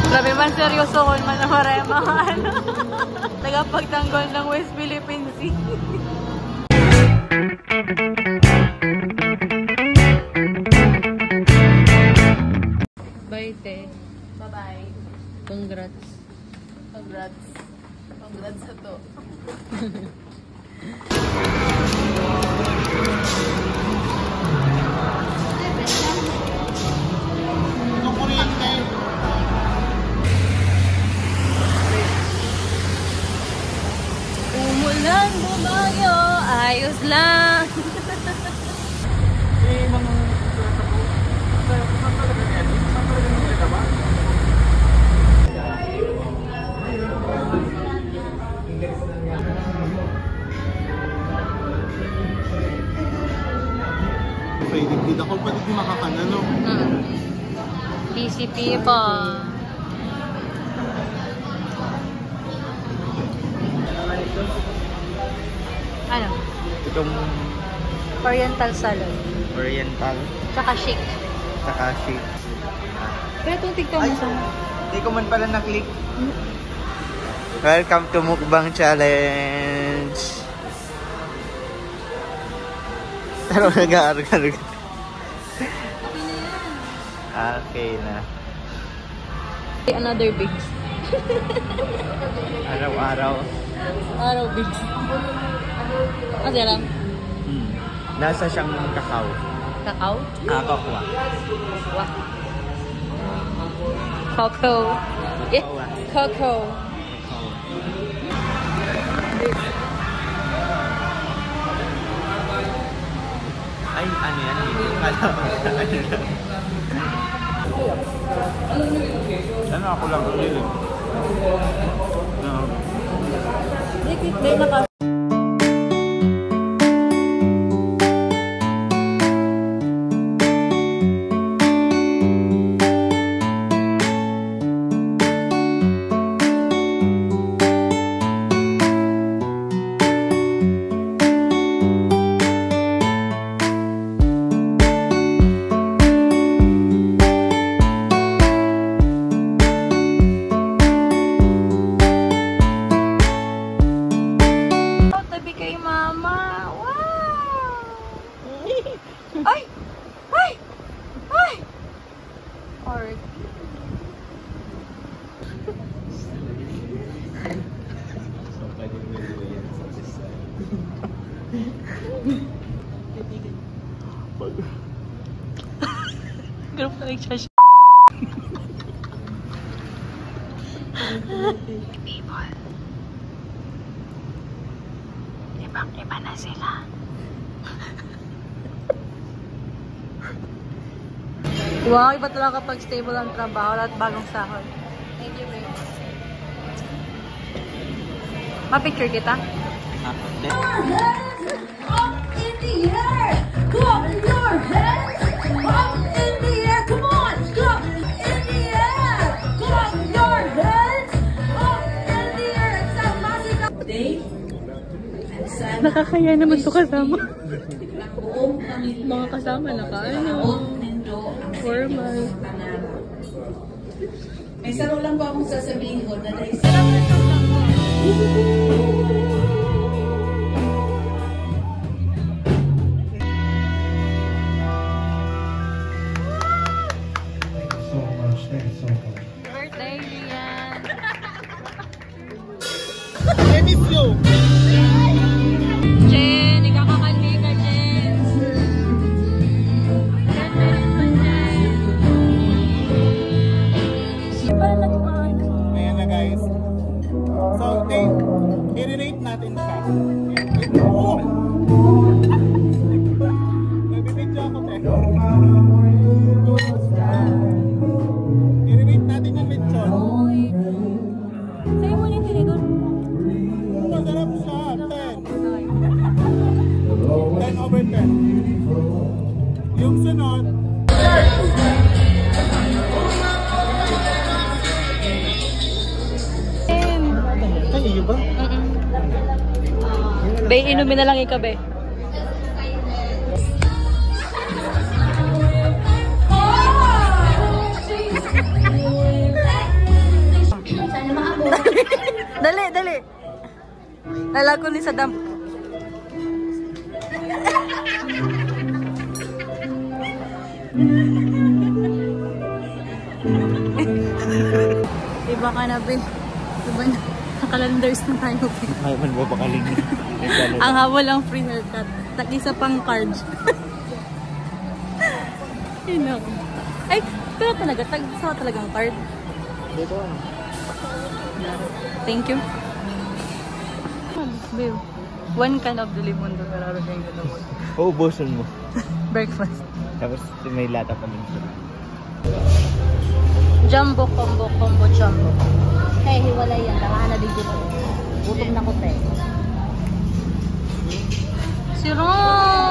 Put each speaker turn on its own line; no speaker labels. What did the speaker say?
Grabe man, seryoso ko man na maremahan. Tagapagtanggol ng West Philippine Sea. Bye, te.
Bye-bye.
Congrats.
Congrats. Congrats sa to.
Umulan, bumayo, ayos lang.
Hindi ako pwede di makakanano.
PCP pa. Ano?
Itong
Oriental salad.
Oriental.
Tsaka shake.
Saka shake.
Pero itong tignan mo sa...
Hindi ko man pala na-click. Welcome to Mukbang Challenge. Pero nag-aaral. Okay na.
Another big.
Araw-araw.
Araw big. Ano lang?
Nasa siyang kakao.
Kakao?
Kakao.
Wah. Coco. Eh, Coco.
Ay, ano yan? Ano ako lang ulit.
Hindi naka... Group na nagsash. People. Ibang-iba na sila. Wow, iba talaga kapag stable ang trabaho at bagong sahod. Thank you, babe. Ma-picture kita?
Up in the air! Clap your hands! Up in the air! Come on! Clap in the air! Clap your hands! Up in the air! Today, I'm sad.
Nakakaya naman ito kasama. Mga kasama na kaano. Formal.
May saro lang ba akong sasabihin ko na naisip?
Birthday, Rian!
I miss you!
Jen, ikakakandi ka, Jen! Parang nagpaan.
Ayan na guys. So, i-rate natin siya. Oh! Nabibidyo ako, te. I-rate natin yung lechon.
Sa'yo mo yung tinidor.
Masarap siya. 10. 10 over 10. Yung sunod, ay, iyo ba?
Be, inumin na lang ikaw, be. dali. Lalago ni sa dam. Iba ka na, be. Iba na. Nakalanders na tayo, be.
Ay, man ba pakaling?
Ang habol ang free haircut. Tag-isa pang card. You know. Ay, pero talaga. Tag-isa talagang card.
Dito.
Thank you. Babe, one can of the limon doon. Mararo kayong gano'n.
Oo, boson mo.
Breakfast.
Tapos may lata pa din.
Jumbo, combo, jumbo. Hey, hiwalay yan. Tamahan na dito. Gutom na ko, te. Si Ron!